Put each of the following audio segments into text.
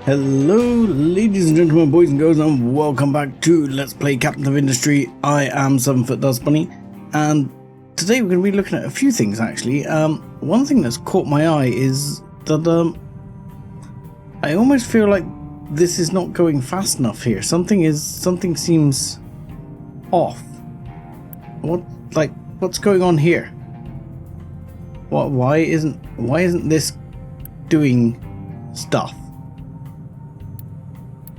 Hello ladies and gentlemen, boys and girls, and welcome back to Let's Play Captain of Industry. I am 7foot Dust Bunny, and today we're going to be looking at a few things actually. One thing that's caught my eye is that I almost feel like this is not going fast enough here. Something seems off. What's going on here? Why isn't this doing stuff?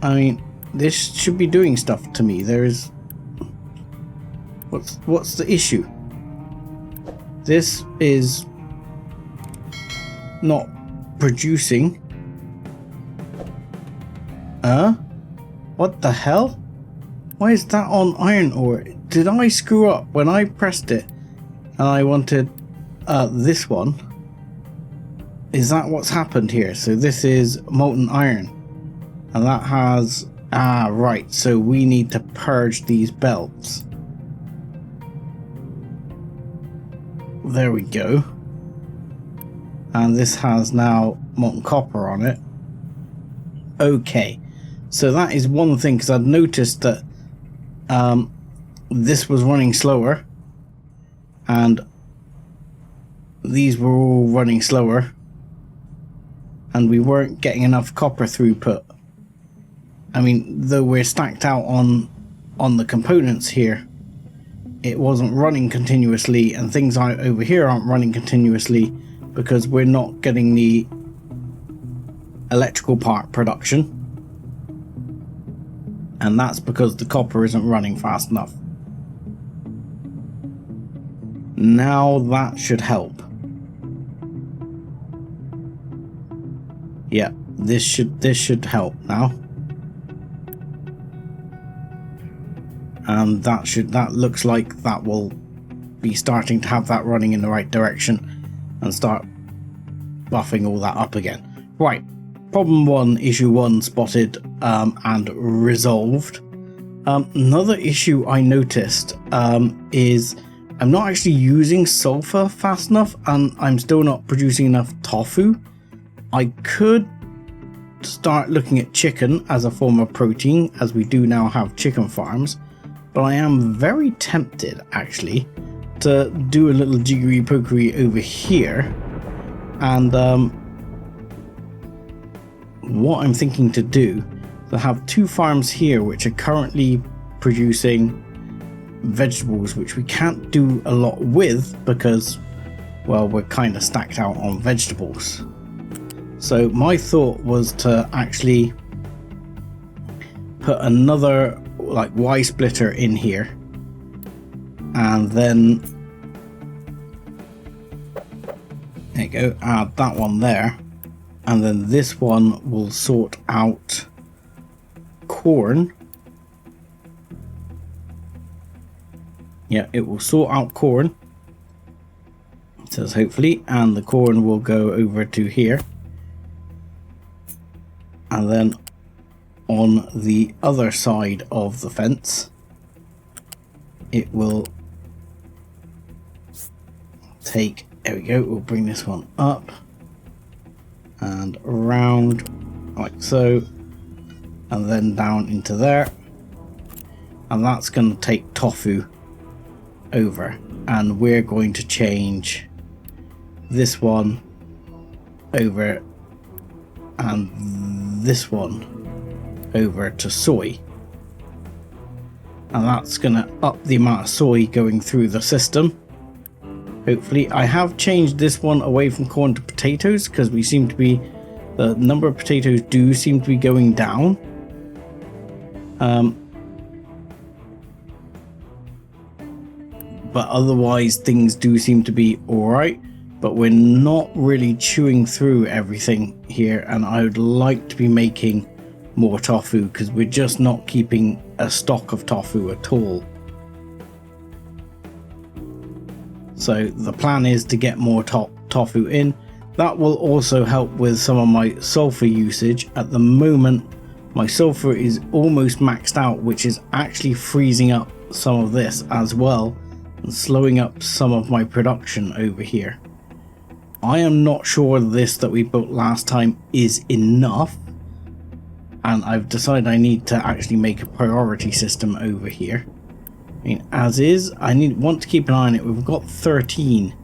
I mean, this should be doing stuff to me. What's the issue? This is not producing. What the hell? Why is that on iron ore? Did I screw up when I pressed it and I wanted this one? Is that what's happened here? So this is molten iron. And that has... right, so we need to purge these belts. There we go. And this has now molten copper on it. Okay, so that is one thing, because I've noticed that this was running slower. And these were all running slower. And we weren't getting enough copper throughput. I mean, though we're stacked out on the components here, it wasn't running continuously, and things over here aren't running continuously because we're not getting the electrical part production, and that's because the copper isn't running fast enough. Now that should help. Yeah, this should help now. And that looks like that will be starting to have that running in the right direction and start buffing all that up again. Right, problem one, issue one spotted and resolved. Another issue I noticed is I'm not actually using sulfur fast enough, and I'm still not producing enough tofu. I could start looking at chicken as a form of protein, as we do now have chicken farms. But I am very tempted, actually, to do a little jiggery pokery over here. And what I'm thinking to do, to have two farms here which are currently producing vegetables, which we can't do a lot with because, well, we're kind of stacked out on vegetables. So my thought was to actually put another like Y splitter in here, and then there you go, add that one there, and then this one will sort out corn. Yeah, it will sort out corn, it says hopefully, and the corn will go over to here, and then on the other side of the fence it will take, there we go, we'll bring this one up and around like so, and then down into there, and that's going to take tofu over, and we're going to change this one over and this one over to soy, and that's gonna up the amount of soy going through the system. Hopefully, I have changed this one away from corn to potatoes because we seem to be, the number of potatoes do seem to be going down. But otherwise things do seem to be alright, but we're not really chewing through everything here, and I would like to be making more tofu because we're just not keeping a stock of tofu at all. So the plan is to get more tofu in. That will also help with some of my sulfur usage. At the moment my sulfur is almost maxed out, which is actually freezing up some of this as well and slowing up some of my production over here. I am not sure this that we built last time is enough, And I've decided I need to actually make a priority system over here. I mean, as is, want to keep an eye on it. We've got 13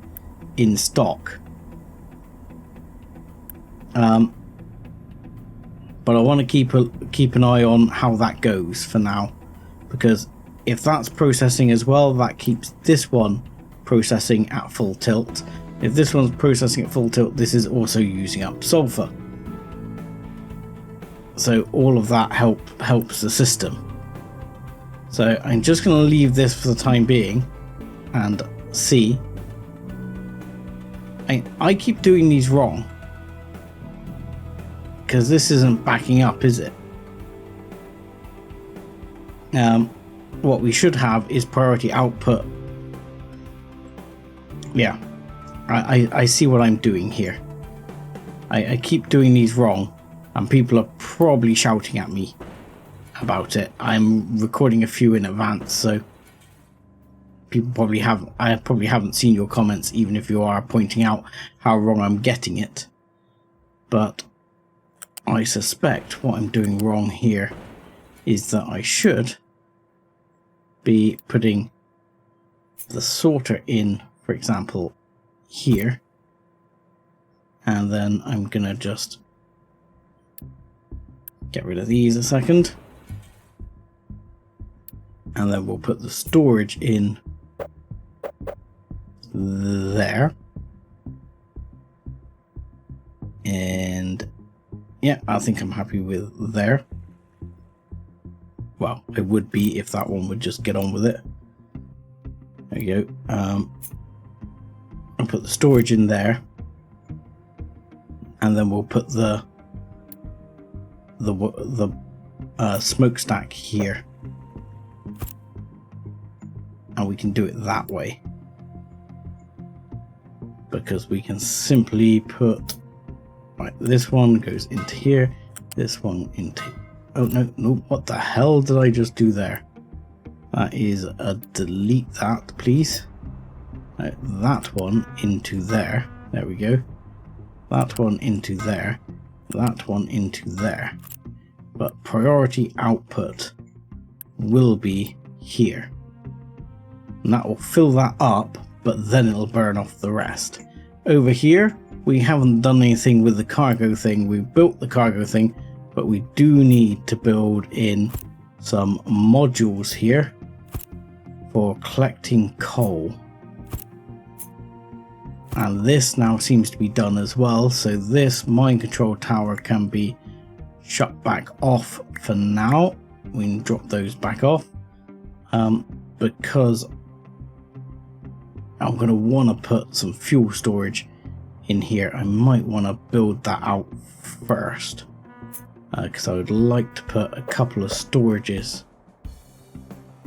in stock. But I want to keep an eye on how that goes for now, because if that's processing as well, that keeps this one processing at full tilt. If this one's processing at full tilt, this is also using up sulfur. So all of that helps the system. So I'm just going to leave this for the time being and see. I keep doing these wrong, because this isn't backing up, is it? What we should have is priority output. Yeah, I see what I'm doing here. I keep doing these wrong, and people are probably shouting at me about it. I'm recording a few in advance, so people I probably haven't seen your comments, even if you are pointing out how wrong I'm getting it. But I suspect what I'm doing wrong here is that I should be putting the sorter in, for example, here, and then I'm gonna just get rid of these a second, and then we'll put the storage in there, and yeah, I think I'm happy with there. Well, it would be if that one would just get on with it. There you go. I'll put the storage in there, and then we'll put the smokestack here, and we can do it that way, because we can simply put, right, this one goes into here, this one into, oh no, what the hell did I just do there? That is a delete that, please. That one into there, there we go. That one into there, that one into there. But priority output will be here. And that will fill that up, but then it'll burn off the rest. Over here, we haven't done anything with the cargo thing. We've built the cargo thing, but we do need to build in some modules here for collecting coal. And this now seems to be done as well, so this mine control tower can be shut back off for now. We can drop those back off, because I'm going to want to put some fuel storage in here. I might want to build that out first, because I would like to put a couple of storages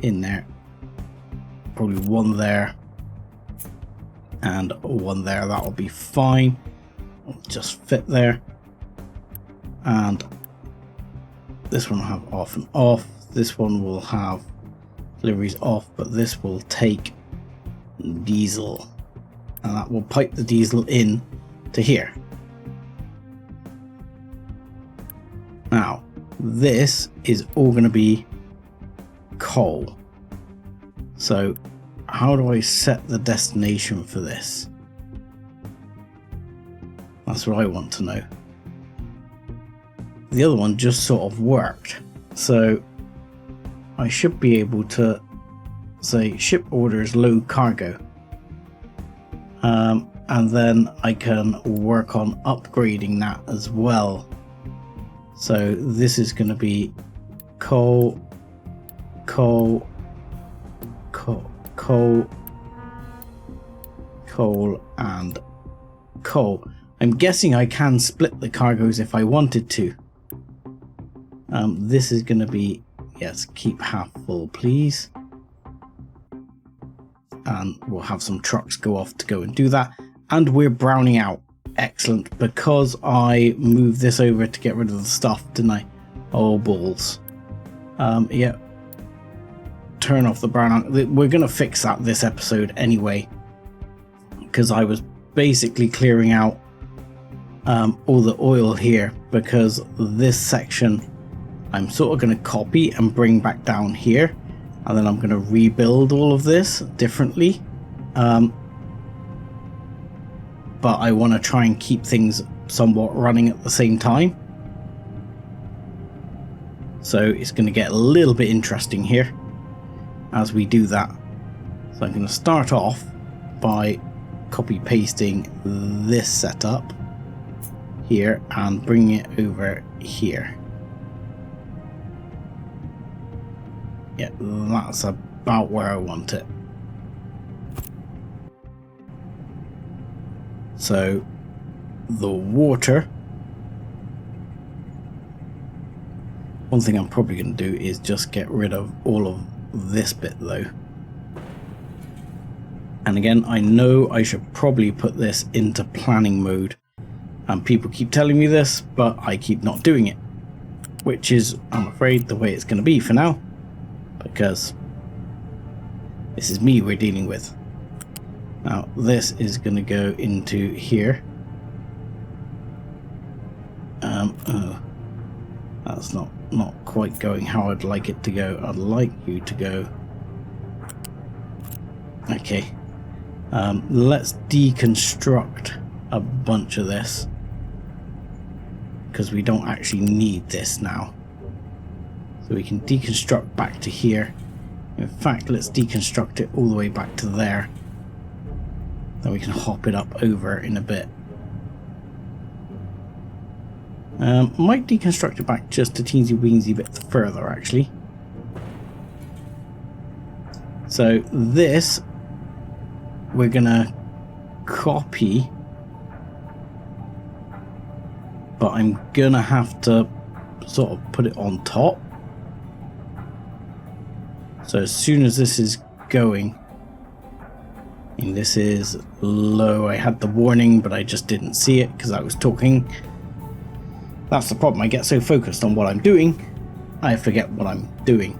in there. Probably one there and one there. That'll be fine. It'll just fit there. And this one will have off and off. This one will have deliveries off, but this will take diesel, and that will pipe the diesel in to here. Now this is all going to be coal, so how do I set the destination for this? That's what I want to know. The other one just sort of worked, so I should be able to say ship orders load cargo, and then I can work on upgrading that as well. So this is going to be coal, coal, coal, coal, coal, and coal. I'm guessing I can split the cargoes if I wanted to. This is going to be, yes, keep half full please, and we'll have some trucks go off to go and do that. And we're browning out. Excellent, because I moved this over to get rid of the stuff, didn't I? Oh balls. Yeah, turn off the brown out. We're gonna fix that this episode anyway, because I was basically clearing out all the oil here, because this section I'm sort of going to copy and bring back down here, and then I'm going to rebuild all of this differently. But I want to try and keep things somewhat running at the same time. So it's going to get a little bit interesting here as we do that. So I'm going to start off by copy pasting this setup here and bringing it over here. Yeah, that's about where I want it. So the water, one thing I'm probably going to do is just get rid of all of this bit though. And again, I know I should probably put this into planning mode, and people keep telling me this, but I keep not doing it, which is, I'm afraid, the way it's going to be for now, because this is me we're dealing with. Now this is going to go into here. Oh, that's not quite going how I'd like it to go. I'd like you to go. Okay. Let's deconstruct a bunch of this, because we don't actually need this now. So we can deconstruct back to here. In fact, let's deconstruct it all the way back to there. Then we can hop it up over in a bit. Might deconstruct it back just a teensy weensy bit further actually. So this we're gonna copy, but I'm gonna have to sort of put it on top. So as soon as this is going, and this is low, I had the warning but I just didn't see it because I was talking. That's the problem, I get so focused on what I'm doing I forget what I'm doing.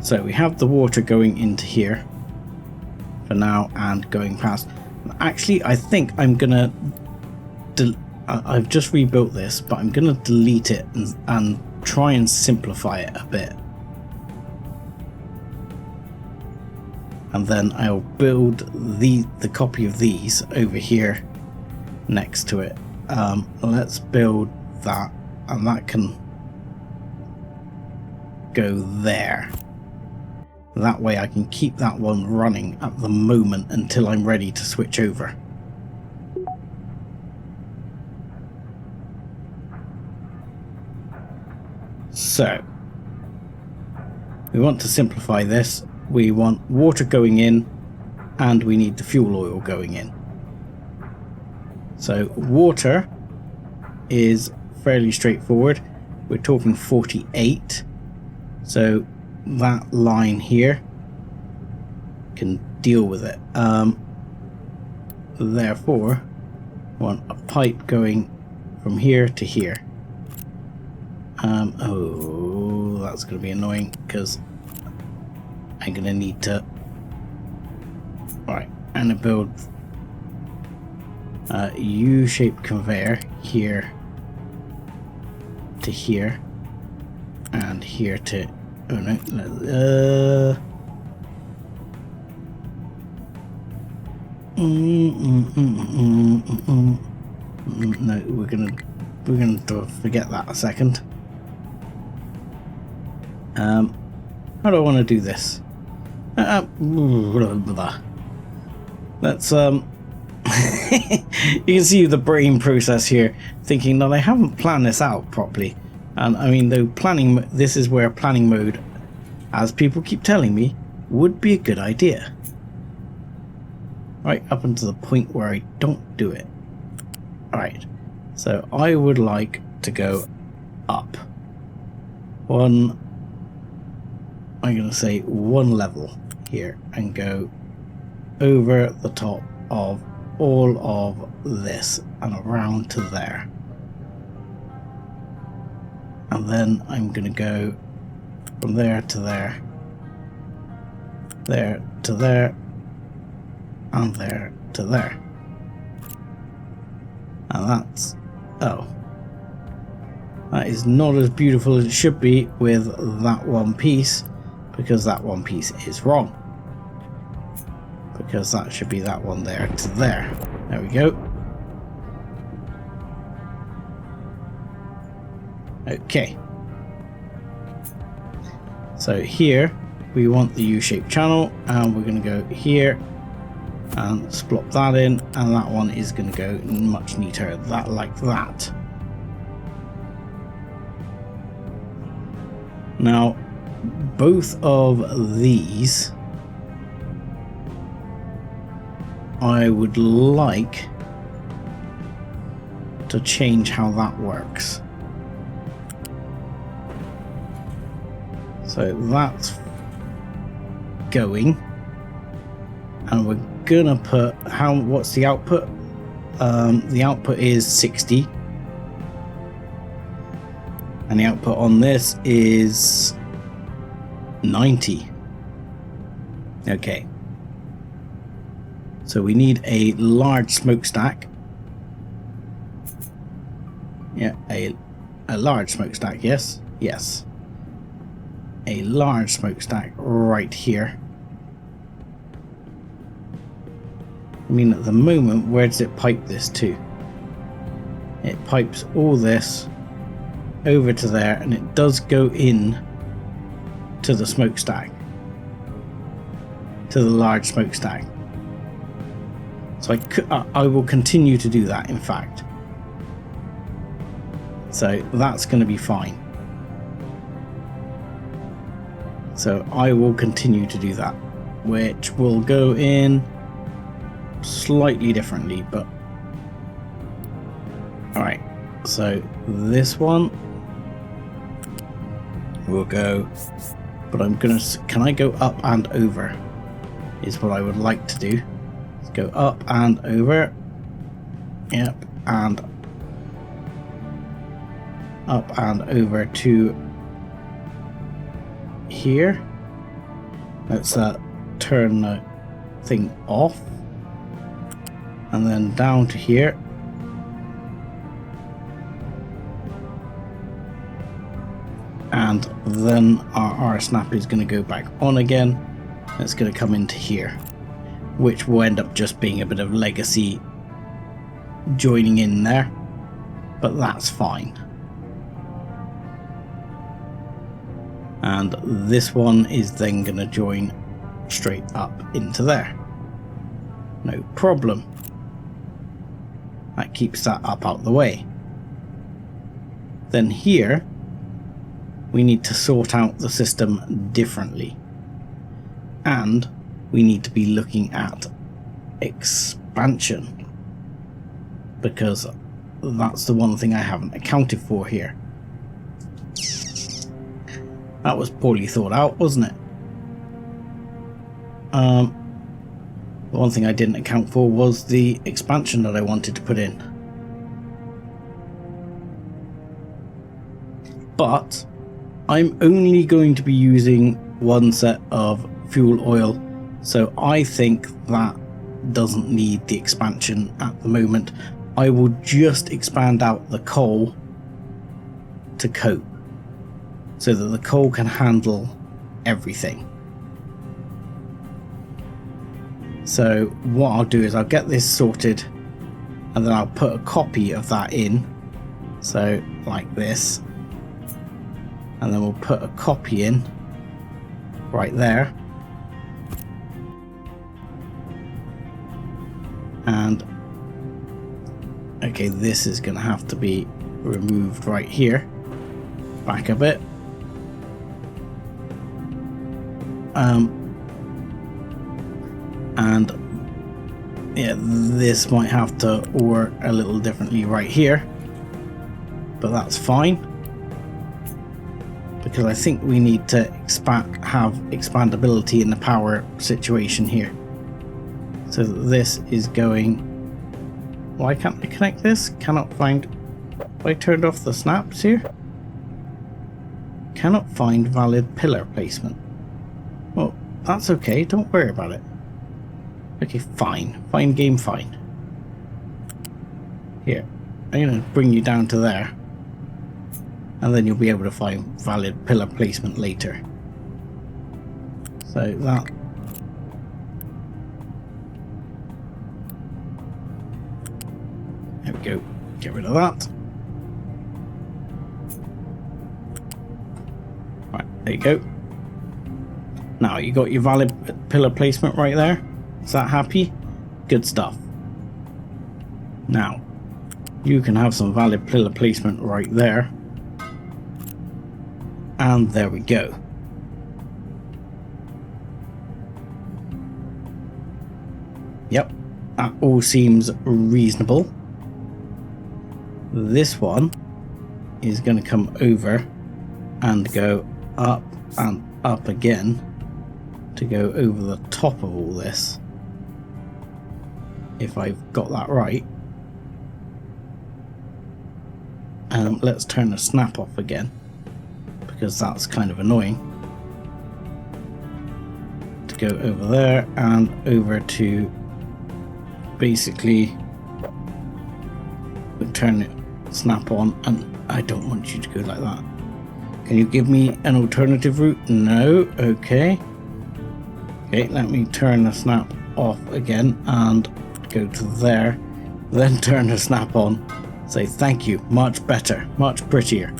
So we have the water going into here for now and going past. Actually, I think I'm gonna I've just rebuilt this, but I'm gonna delete it and try and simplify it a bit, and then I'll build the copy of these over here next to it. Let's build that, and that can go there. That way I can keep that one running at the moment until I'm ready to switch over. So, we want to simplify this. We want water going in, and we need the fuel oil going in. So, water is fairly straightforward. We're talking 48. So, that line here can deal with it. Therefore, I want a pipe going from here to here. Oh, that's going to be annoying because I'm going to need to. Alright, and I build a U-shaped conveyor here to here and here to. Oh no, no, we're gonna forget that a second. How do I want to do this? Let's you can see the brain process here, thinking that I haven't planned this out properly. And I mean, though planning, this is where planning mode, as people keep telling me, would be a good idea. Right up until the point where I don't do it. Alright, so I would like to go up. I'm going to say one level here and go over the top of all of this and around to there. And then I'm going to go from there to there, there to there, and there to there. And that's Oh. That is not as beautiful as it should be with that one piece, because that one piece is wrong. Because that should be that one there to there. There we go. Okay. So here we want the U-shaped channel, and we're going to go here and splop that in, and that one is going to go much neater, that like that. Now both of these I would like to change how that works. So that's going, and we're gonna put what's the output? The output is 60, and the output on this is 90. Okay, so we need a large smokestack. Yeah, a large smokestack. Yes, a large smokestack right here. I mean, at the moment, where does it pipe this to? It pipes all this over to there, and it does go in to the smokestack, to the large smokestack. So I will continue to do that, in fact. So that's going to be fine. So I will continue to do that, which will go in slightly differently, but alright. So this one will go, but I'm gonna, can I go up and over is what I would like to do. Let's go up and over. Yep, and up and over to here. Let's turn the thing off, and then down to here, and then our R-snap is going to go back on again. It's going to come into here, which will end up just being a bit of legacy joining in there, but that's fine. And this one is then going to join straight up into there. No problem. That keeps that up out the way. Then here, we need to sort out the system differently. And we need to be looking at expansion, because that's the one thing I haven't accounted for here. That was poorly thought out, wasn't it? The one thing I didn't account for was the expansion that I wanted to put in. But I'm only going to be using one set of fuel oil, so I think that doesn't need the expansion at the moment. I will just expand out the coal to cope, so that the coal can handle everything. So what I'll do is I'll get this sorted, and then I'll put a copy of that in, so like this, and then we'll put a copy in right there, and okay, this is going to have to be removed right here, back a bit. And yeah, this might have to work a little differently right here, but that's fine, because I think we need to have expandability in the power situation here. So this is going, why can't I connect this? Cannot find, I turned off the snaps here. Cannot find valid pillar placement. Well, that's okay, don't worry about it. Okay, fine. Fine game, fine. Here. I'm going to bring you down to there, and then you'll be able to find valid pillar placement later. So that, there we go, get rid of that. Right, there you go. Now you got your valid pillar placement right there. Is that happy? Good stuff. Now you can have some valid pillar placement right there, and there we go. Yep, that all seems reasonable. This one is going to come over and go up and up again to go over the top of all this, if I've got that right. Let's turn the snap off again, because that's kind of annoying. To go over there and over to basically turn it snap on, and I don't want you to go like that. Can you give me an alternative route? No. Okay, let me turn the snap off again and go to there, then turn the snap on. Say thank you, much better, much prettier.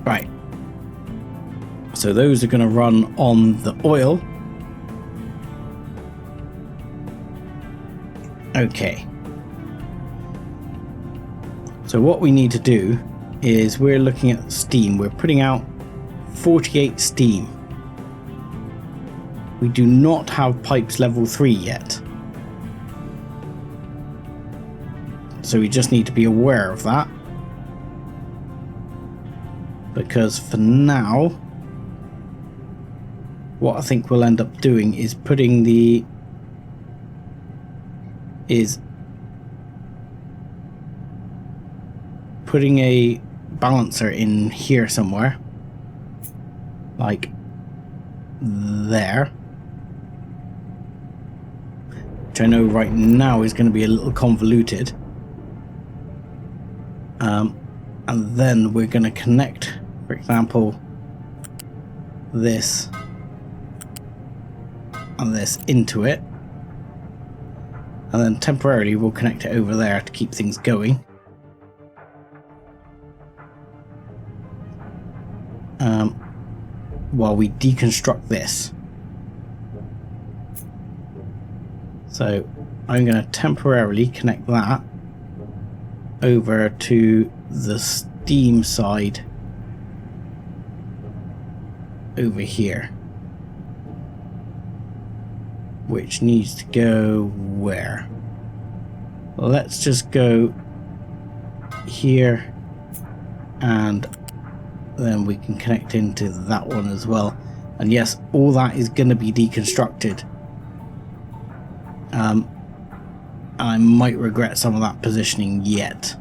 Right, so those are going to run on the oil. Okay, so what we need to do is, we're looking at steam. We're putting out 48 steam. We do not have pipes level 3 yet, so we just need to be aware of that, because for now what I think we'll end up doing is putting a balancer in here somewhere, like there, which I know right now is going to be a little convoluted. And then we're going to connect, for example, this and this into it, and then temporarily we'll connect it over there to keep things going. While we deconstruct this. So I'm going to temporarily connect that over to the steam side over here, which needs to go where? Let's just go here, and then we can connect into that one as well. And yes, all that is going to be deconstructed. I might regret some of that positioning yet,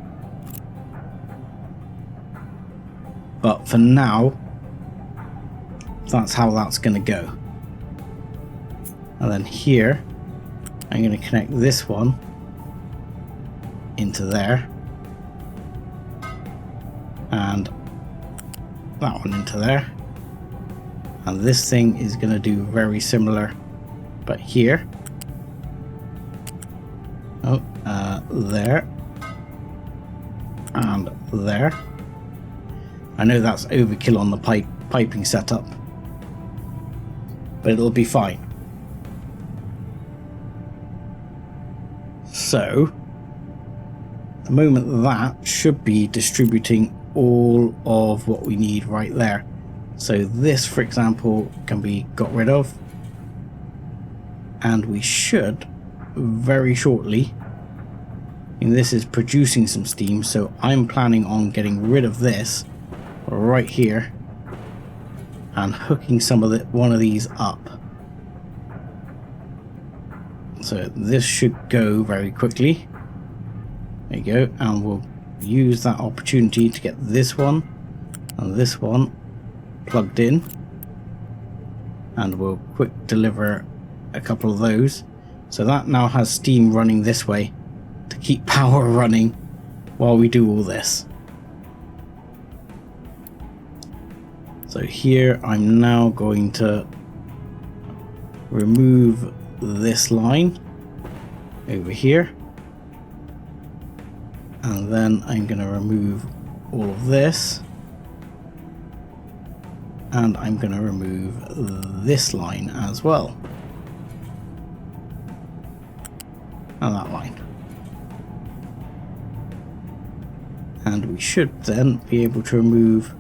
but for now that's how that's going to go. And then here I'm going to connect this one into there, and that one into there, and this thing is going to do very similar, but here, there and there. I know that's overkill on the piping setup, but it'll be fine. So the moment that should be distributing all of what we need right there. So this, for example, can be got rid of, and we should very shortly, and this is producing some steam, so I'm planning on getting rid of this right here and hooking some of one of these up. So this should go very quickly. There you go, and we'll use that opportunity to get this one and this one plugged in, and we'll quick deliver a couple of those. So that now has steam running this way, to keep power running while we do all this. So here I'm now going to remove this line over here, and then I'm going to remove all of this, and I'm going to remove this line as well, and that line, and we should then be able to remove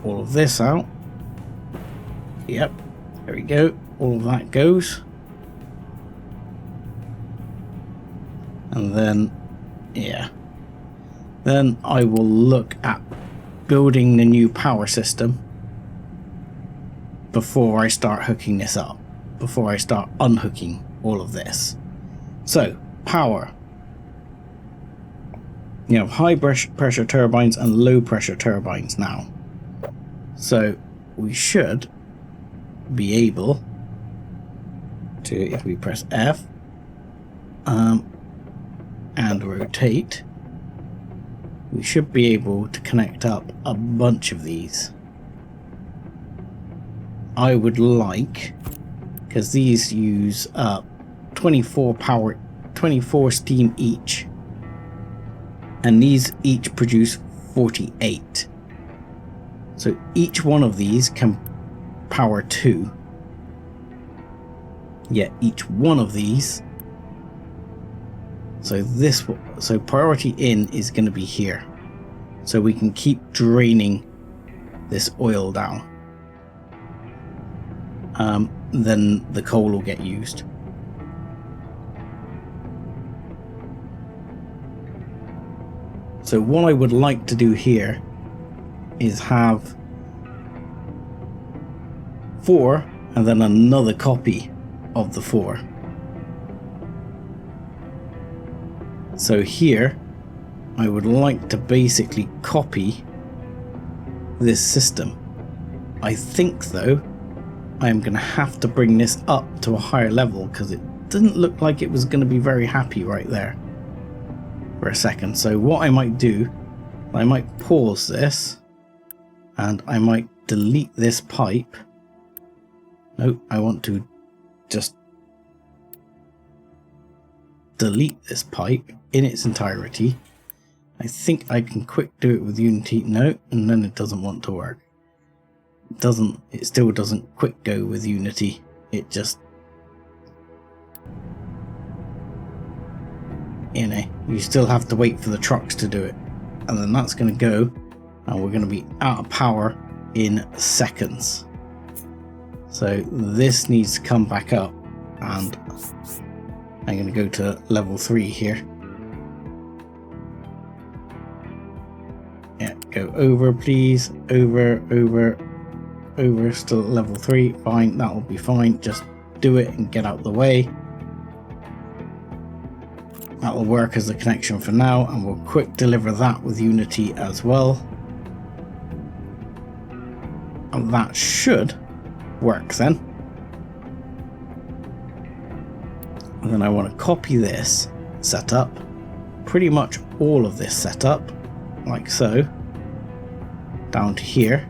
all of this out. Yep, there we go, all of that goes. And then, yeah, then I will look at building the new power system before I start hooking this up, before I start unhooking all of this. So, power. You have high pressure turbines and low pressure turbines now. So we should be able to, if we press F and rotate, we should be able to connect up a bunch of these. I would like, because these use 24 steam each, and these each produce 48. So each one of these can power 2. Yet each one of these, so priority in is going to be here, so we can keep draining this oil down. Then the coal will get used. So what I would like to do here is have 4 and then another copy of the 4. So here I would like to basically copy this system. I think though I'm going to have to bring this up to a higher level, because it didn't look like it was going to be very happy right there for a second. So what I might do, I might pause this and I might delete this pipe. No, I want to just delete this pipe in its entirety. I think I can quick do it with Unity. No, and then it doesn't want to work. It still doesn't quick go with Unity. It just, you know, you still have to wait for the trucks to do it, and then that's going to go, and we're going to be out of power in seconds. So this needs to come back up, and I'm going to go to level 3 here. Yeah, go over please, over, still at level 3, fine, that will be fine, just do it and get out of the way. That will work as the connection for now, and we'll quick deliver that with Unity as well. And that should work then. And then I want to copy this setup, pretty much all of this setup, like so, down to here,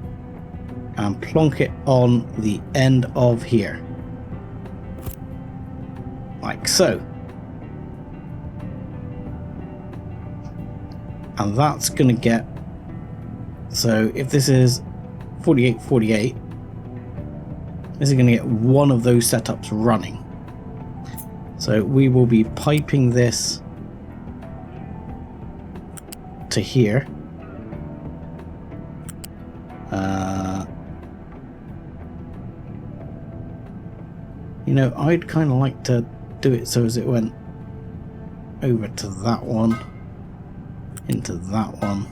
and plonk it on the end of here, like so. And that's going to get, so if this is 48, this is going to get one of those setups running. So we will be piping this to here. You know, I'd kind of like to do it so as it went over to that one, into that one.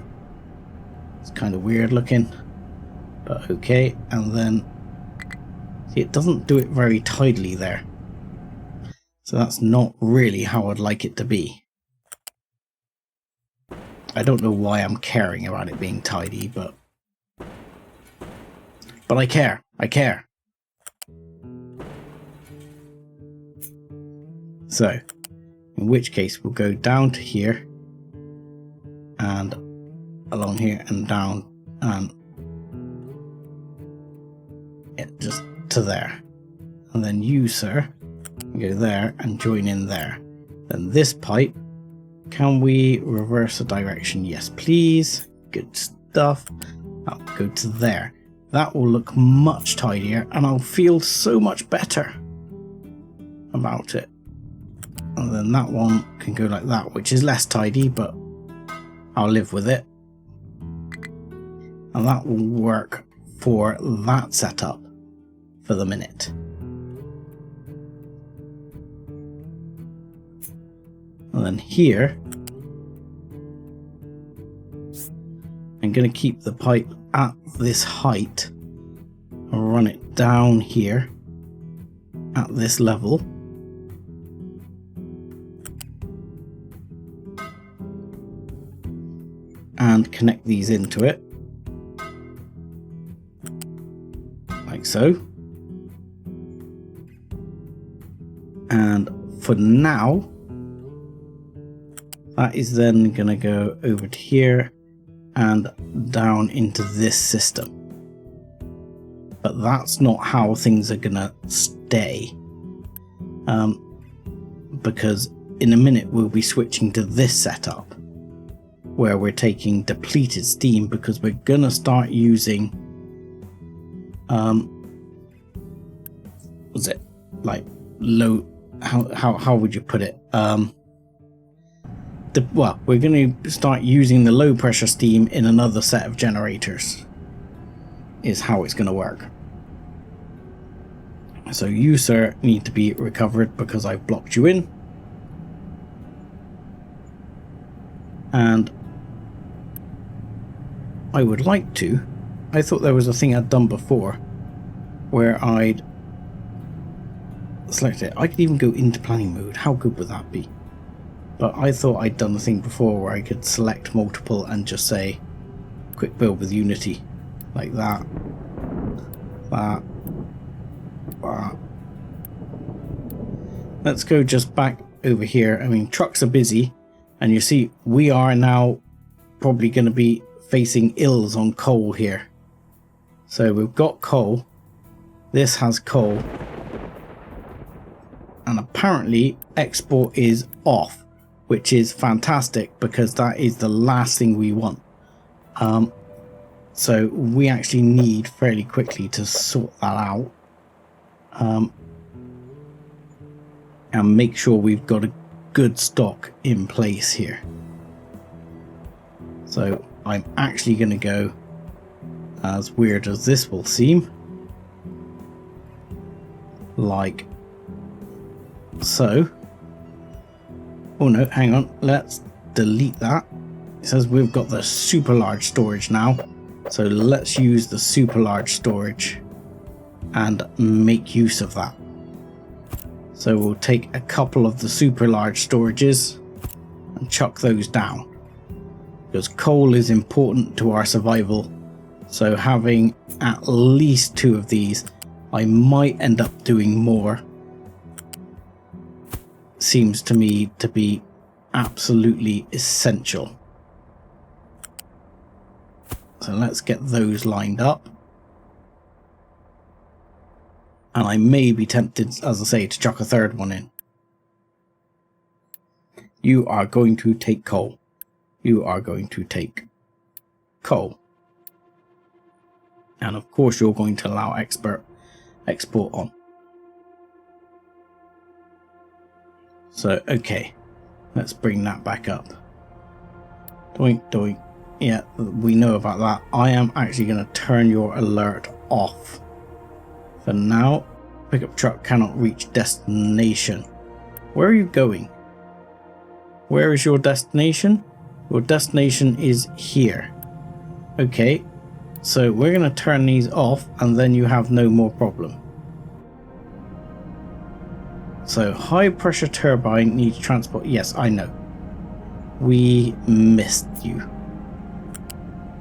It's kind of weird looking, but okay. And then see, it doesn't do it very tidily there, so that's not really how I'd like it to be. I don't know why I'm caring about it being tidy, but I care. So In which case we'll go down to here and along here and down and just to there. And then you, sir, go there and join in there. Then this pipe, can we reverse the direction? Yes, please. Good stuff. I'll go to there. That will look much tidier and I'll feel so much better about it. And then that one can go like that, which is less tidy, but I'll live with it. And that will work for that setup for the minute. And then here, I'm going to keep the pipe at this height and run it down here at this level. And connect these into it. Like so. And for now, that is then going to go over to here and down into this system. But that's not how things are going to stay. Because in a minute we'll be switching to this setup where we're taking depleted steam because we're going to start using was it like low, how would you put it? Well, we're going to start using the low pressure steam in another set of generators is how it's going to work. So you, sir, need to be recovered because I've blocked you in. And I would like to, I thought there was a thing I'd done before where I'd select it. I could even go into planning mode. How good would that be? But I thought I'd done the thing before where I could select multiple and just say quick build with Unity like that, that. Let's go just back over here. I mean, trucks are busy and you see we are now probably going to be facing ills on coal here. So we've got coal, this has coal, and apparently export is off, which is fantastic because that is the last thing we want. So we actually need fairly quickly to sort that out and make sure we've got a good stock in place here. So I'm actually going to go, as weird as this will seem, like so. Oh no, hang on, let's delete that. It says we've got the super large storage now, so let's use the super large storage and make use of that. So we'll take a couple of the super large storages and chuck those down, because coal is important to our survival. So having at least 2 of these, I might end up doing more, seems to me to be absolutely essential. So let's get those lined up. And I may be tempted, as I say, to chuck a 3rd one in. You are going to take coal. You are going to take coal. And of course you're going to allow export on. So, okay, let's bring that back up. Doink, doink. Yeah, we know about that. I am actually going to turn your alert off. For now, pickup truck cannot reach destination. Where are you going? Where is your destination? Your destination is here. Okay, so we're going to turn these off and then you have no more problem. So high pressure turbine needs transport. Yes, I know. We missed you.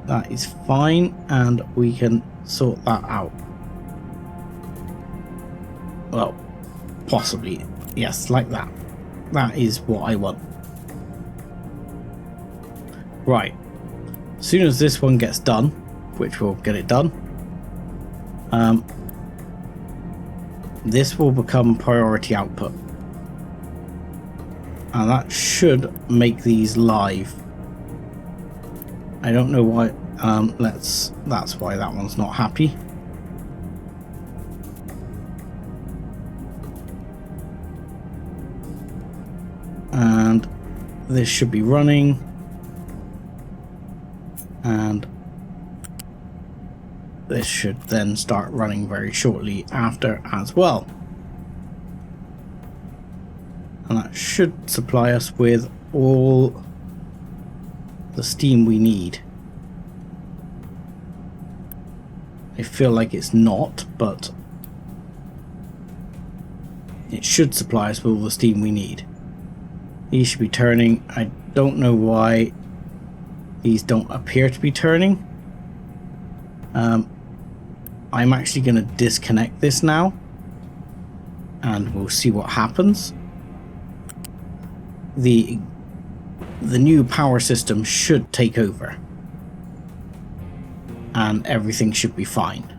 That is fine and we can sort that out. Well, possibly. Yes, like that. That is what I want. Right. As soon as this one gets done, which will get it done, this will become priority output. And that should make these live. I don't know why. That's why that one's not happy. And this should be running. And this should then start running very shortly after as well. And that should supply us with all the steam we need. I feel like it's not, but it should supply us with all the steam we need. These should be turning. I don't know why these don't appear to be turning. I'm actually going to disconnect this now, and we'll see what happens. The new power system should take over, and everything should be fine.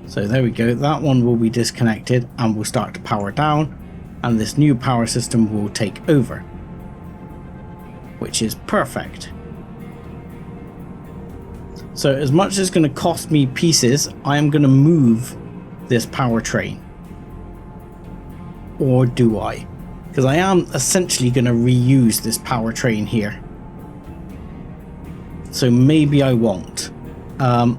So there we go. That one will be disconnected, and we'll start to power down, and this new power system will take over, which is perfect. So as much as it's going to cost me pieces, I am going to move this power train. Or do I? Because I am essentially going to reuse this power train here. So maybe I won't. I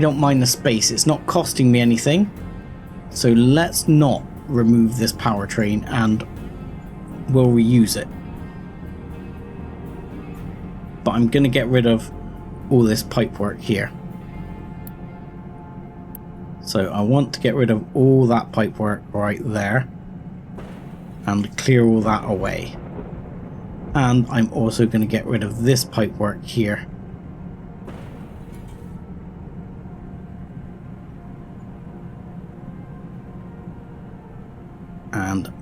don't mind the space. It's not costing me anything. So let's not remove this power train, and we'll reuse it. But I'm going to get rid of all this pipework here. So I want to get rid of all that pipework right there and clear all that away. And I'm also going to get rid of this pipework here. And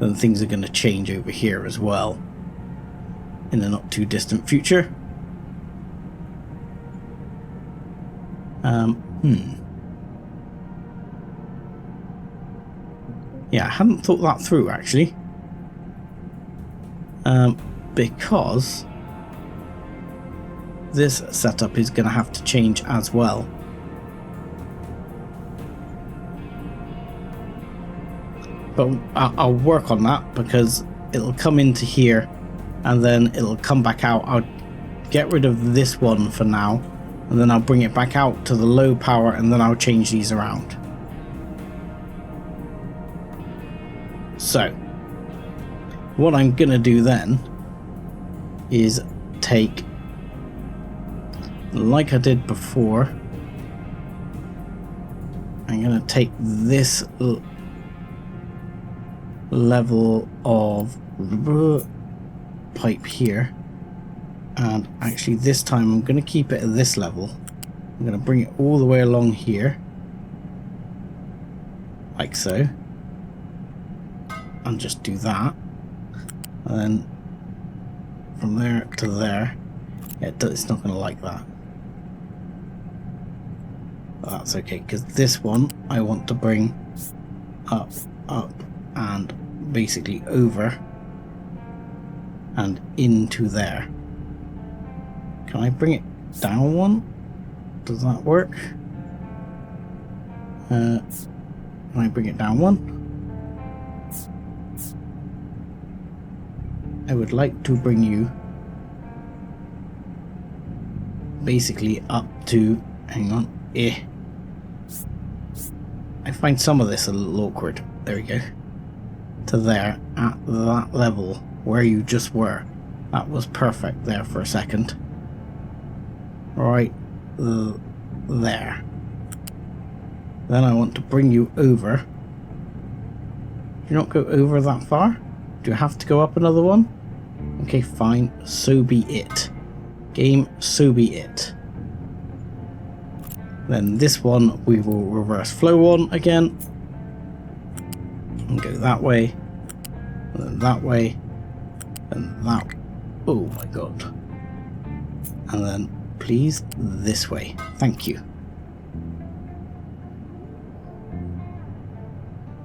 then things are going to change over here as well in the not too distant future. Yeah, I hadn't thought that through actually. Because this setup is going to have to change as well. But I'll work on that, because it'll come into here and then it'll come back out. I'll get rid of this one for now, and then I'll bring it back out to the low power, and then I'll change these around. So what I'm gonna do then is take, like I did before, I'm gonna take this level of pipe here, and actually this time I'm going to keep it at this level. I'm going to bring it all the way along here, like so, and just do that, and then from there to there. Yeah, it's not going to like that, but that's okay, because this one I want to bring up, and basically over and into there. Can I bring it down one? Does that work? Can I bring it down one? I would like to bring you basically up to, hang on, I find some of this a little awkward. There we go. To there, at that level where you just were. That was perfect there for a second. Right there. Then I want to bring you over. Do you not go over that far? Do you have to go up another one? Okay, fine. So be it. Game, so be it. Then this one we will reverse flow on again. And go that way, and then that way, and that. Oh my god. And then please this way. Thank you.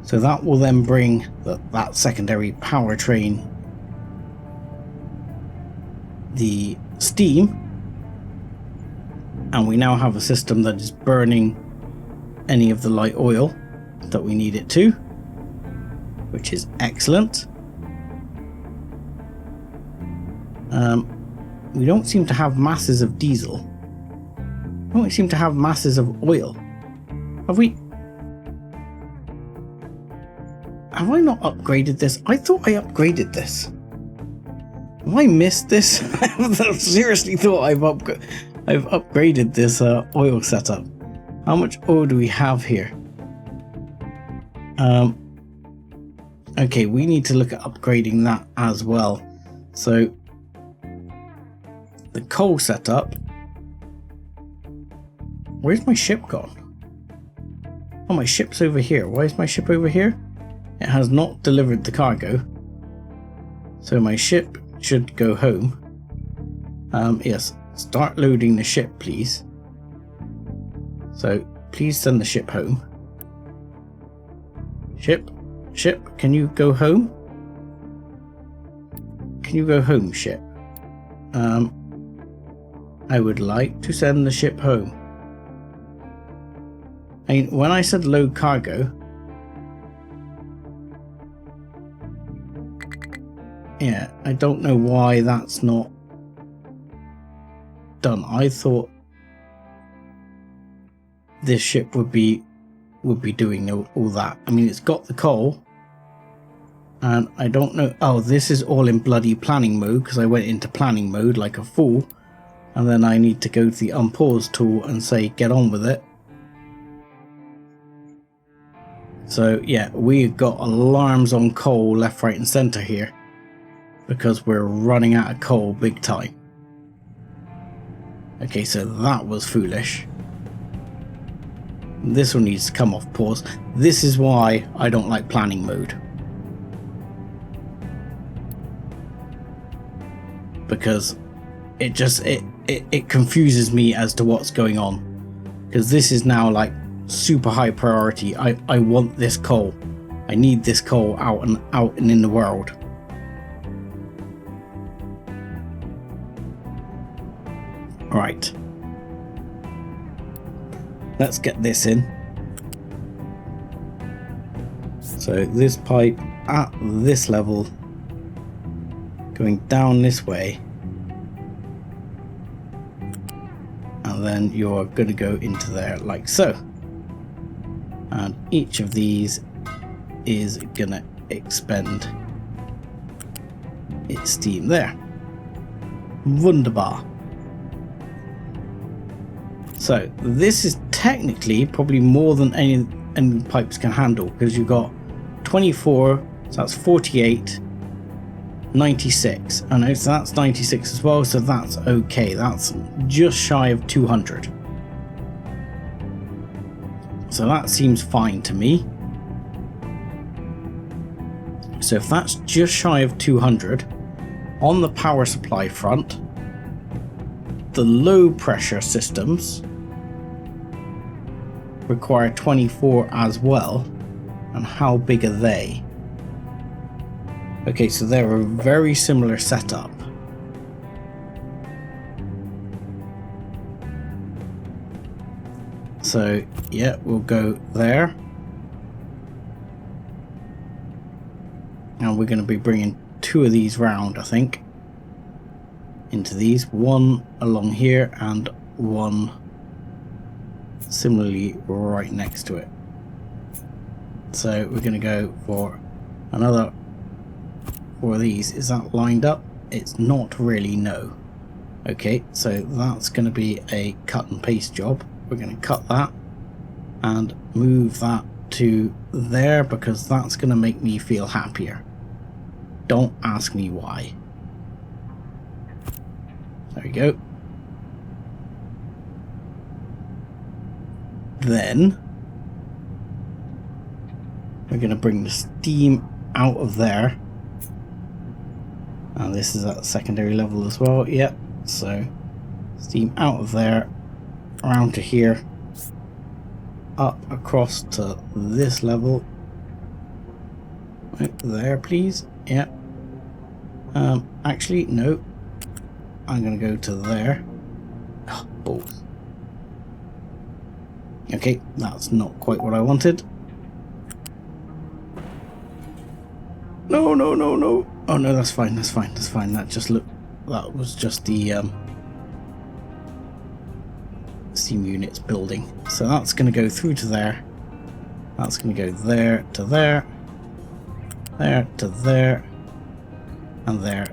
So that will then bring that secondary powertrain, the steam, and we now have a system that is burning any of the light oil that we need it to, which is excellent. We don't seem to have masses of diesel. We don't seem to have masses of oil. Have I not upgraded this? I thought I upgraded this. Have I missed this? I seriously thought I've upgraded this oil setup. How much oil do we have here? Okay, we need to look at upgrading that as well. So the coal setup. Where's my ship gone? Oh, my ship's over here. Why is my ship over here? It has not delivered the cargo. So my ship should go home. Yes, start loading the ship, please. So please send the ship home. Ship, can you go home? Can you go home, ship? I would like to send the ship home. I mean, when I said load cargo, yeah, I don't know why that's not done. I thought this ship would be doing all that. I mean, it's got the coal, and I don't know. Oh, this is all in bloody planning mode because I went into planning mode like a fool, and then I need to go to the unpause tool and say get on with it. So yeah, we've got alarms on coal left, right and centre here because we're running out of coal big time. Okay, so that was foolish. This one needs to come off pause. This is why I don't like planning mode. Because it confuses me as to what's going on. Because this is now like super high priority. I want this coal. I need this coal out and in the world. Right. Let's get this in. So this pipe at this level, going down this way, and then you're going to go into there like so. And each of these is going to expend its steam there. Wunderbar. So this is technically probably more than any pipes can handle, because you've got 24, so that's 48, 96. I know, so that's 96 as well, so that's okay. That's just shy of 200. So that seems fine to me. So if that's just shy of 200, on the power supply front, the low pressure systems require 24 as well. And how big are they? Okay, so they're a very similar setup. So yeah, we'll go there. And we're going to be bringing 2 of these round, I think, into these. One along here and one similarly right next to it. So we're going to go for another 4 of these. Is that lined up? It's not really, no. Okay, so that's going to be a cut and paste job. We're going to cut that and move that to there because that's going to make me feel happier. Don't ask me why. There we go. Then We're going to bring the steam out of there. And this is at secondary level as well. Yep. So steam out of there, around to here, up across to this level. Right there, please. Yep. Actually, no. I'm going to go to there. Oh, balls. Okay, that's not quite what I wanted. No, no, no, no. Oh no, that's fine, that's fine, that's fine. That just looked, that was just the steam units building. So that's going to go through to there. That's going to go there to there, there to there, and there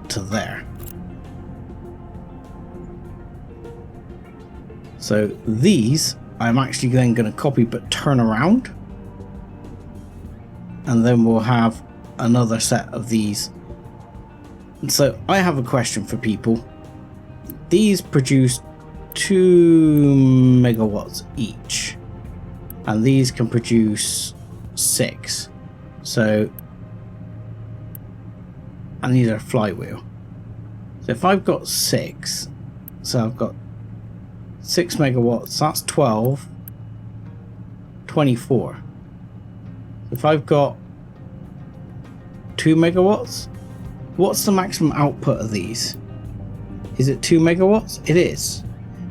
to there. So these I'm actually then going to copy but turn around, and then we'll have another set of these. And so I have a question for people. These produce 2 megawatts each, and these can produce 6. So, and these are flywheel. So if I've got 6, so I've got 6 megawatts, that's 12, 24. If I've got 2 megawatts, what's the maximum output of these? Is it 2 megawatts? It is,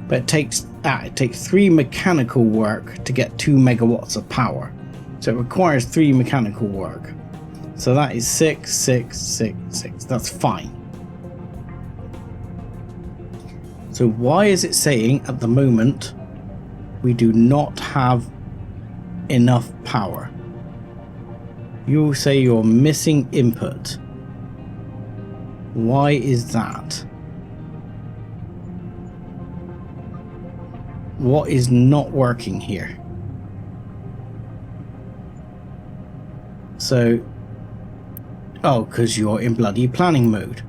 but it takes 3 mechanical work to get 2 megawatts of power. So it requires 3 mechanical work. So that is 6, 6, 6, 6. That's fine. So why is it saying at the moment we do not have enough power? You say you're missing input. Why is that? What is not working here? So, oh, because you're in bloody planning mode.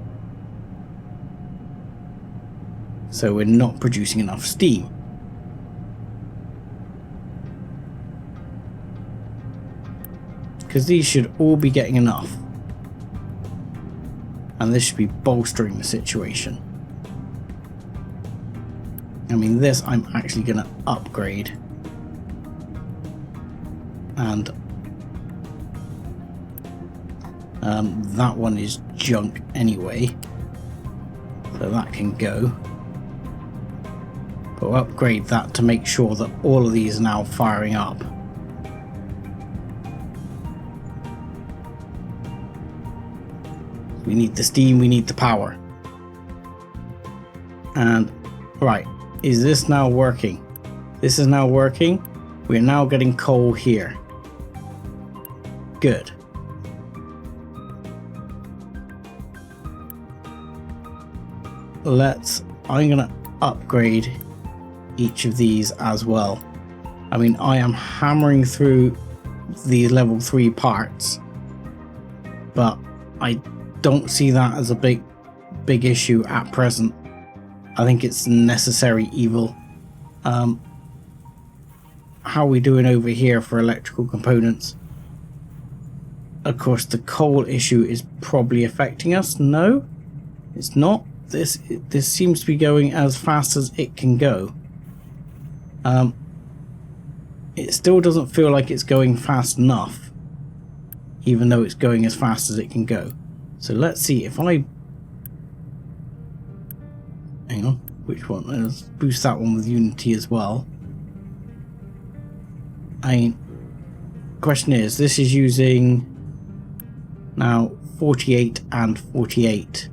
So we're not producing enough steam. Because these should all be getting enough. And this should be bolstering the situation. I mean, this I'm actually going to upgrade. And that one is junk anyway. So that can go. But we'll upgrade that to make sure that all of these are now firing up. We need the steam, we need the power. And, right, is this now working? This is now working. We're now getting coal here. Good. I'm gonna upgrade each of these as well. I mean, I am hammering through these level 3 parts, but I don't see that as a big issue at present. I think it's necessary evil. How are we doing over here for electrical components? Of course, the coal issue is probably affecting us. No, it's not. This seems to be going as fast as it can go. It still doesn't feel like it's going fast enough, even though it's going as fast as it can go. So let's see if I... Hang on, which one? Let's boost that one with Unity as well. Question is, this is using now 48 and 48.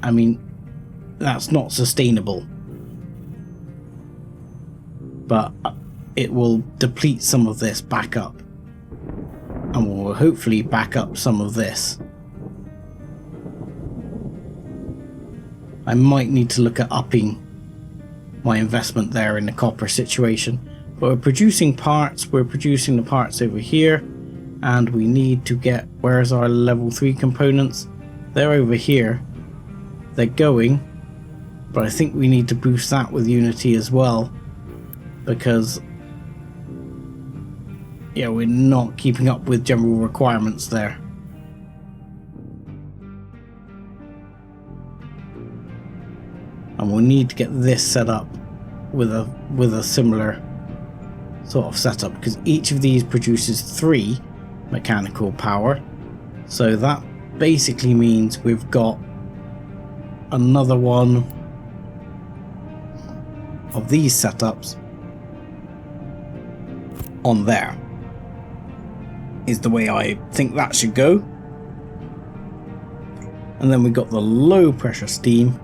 I mean, that's not sustainable. But it will deplete some of this back up. And will hopefully back up some of this. I might need to look at upping my investment there in the copper situation. But we're producing parts. We're producing the parts over here. And we need to get... Where's our level 3 components? They're over here. They're going. But I think we need to boost that with Unity as well. Because yeah, we're not keeping up with general requirements there. And we'll need to get this set up with a similar sort of setup, because each of these produces 3 mechanical power. So that basically means we've got another one of these setups on there, is the way I think that should go. And then we've got the low pressure steam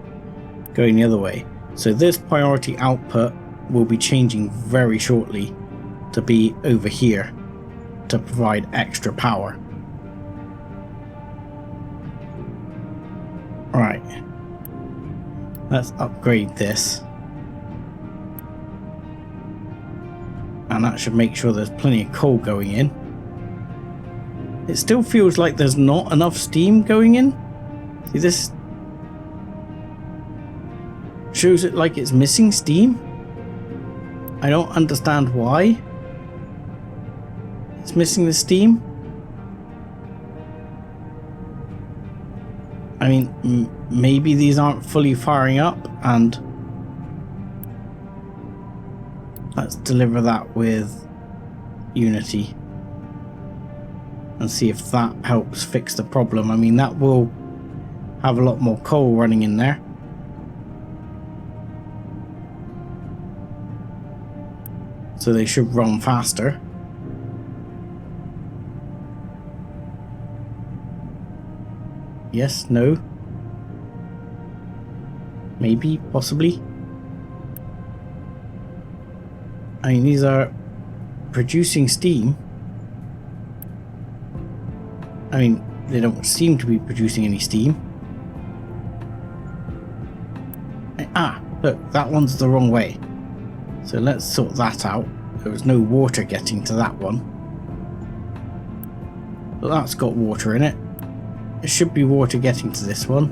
going the other way. So this priority output will be changing very shortly to be over here to provide extra power. Right, let's upgrade this, and that should make sure there's plenty of coal going in. It still feels like there's not enough steam going in. See, this shows it like it's missing steam. I don't understand why it's missing the steam. I mean, maybe these aren't fully firing up, and let's deliver that with Unity and see if that helps fix the problem. I mean, that will have a lot more coal running in there. So they should run faster. Yes, no. Maybe, possibly. I mean, these are producing steam. I mean, they don't seem to be producing any steam. Ah, look, that one's the wrong way. So let's sort that out. There was no water getting to that one. But that's got water in it. There should be water getting to this one.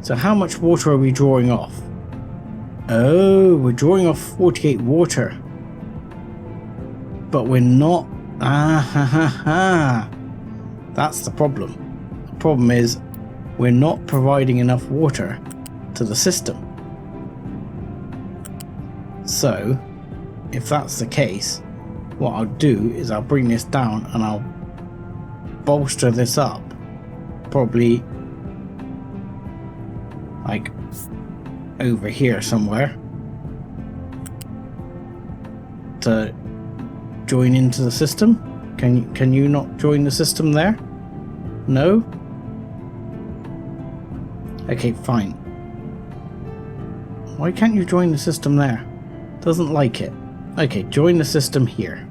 So how much water are we drawing off? Oh, we're drawing off 48 water. But we're not... Ah ha ha ha. That's the problem. The problem is we're not providing enough water to the system. So, if that's the case, what I'll do is I'll bring this down and I'll bolster this up, probably like over here somewhere, to join into the system. Can you not join the system there? No? Okay, fine. Why can't you join the system there? Doesn't like it. Okay, join the system here.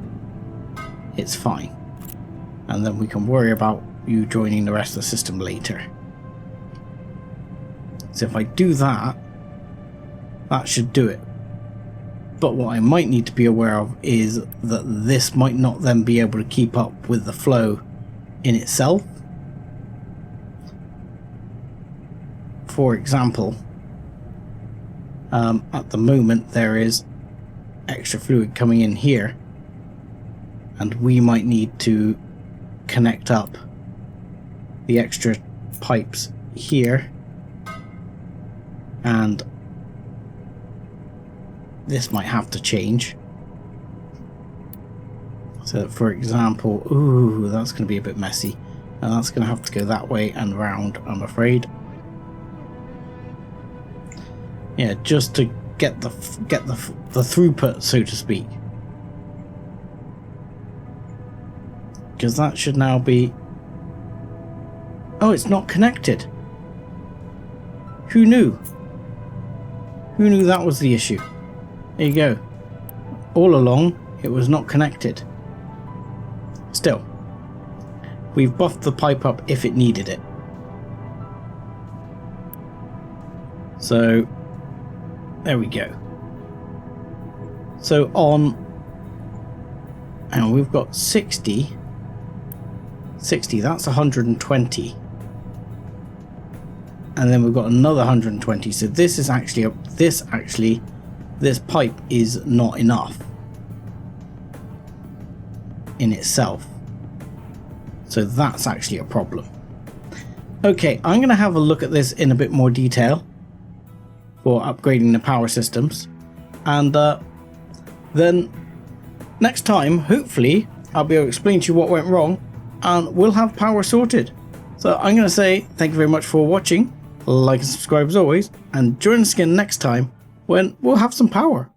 It's fine. And then we can worry about you joining the rest of the system later. So if I do that, that should do it. But what I might need to be aware of is that this might not then be able to keep up with the flow in itself. For example, at the moment there is extra fluid coming in here, and we might need to connect up the extra pipes here, and this might have to change. So for example, ooh, that's going to be a bit messy, and that's going to have to go that way and round, I'm afraid. Yeah, just to get the throughput, so to speak, because that should now be... Oh, it's not connected. Who knew? Who knew that was the issue? There you go. All along, it was not connected. Still, we've buffed the pipe up if it needed it. So, there we go. So on, and we've got 60, that's 120. And then we've got another 120. So this is actually, this pipe is not enough. in itself. So that's actually a problem. Okay, I'm going to have a look at this in a bit more detail for upgrading the power systems, and then next time, hopefully, I'll be able to explain to you what went wrong and we'll have power sorted. So I'm going to say thank you very much for watching, like and subscribe as always, and join us again next time when we'll have some power.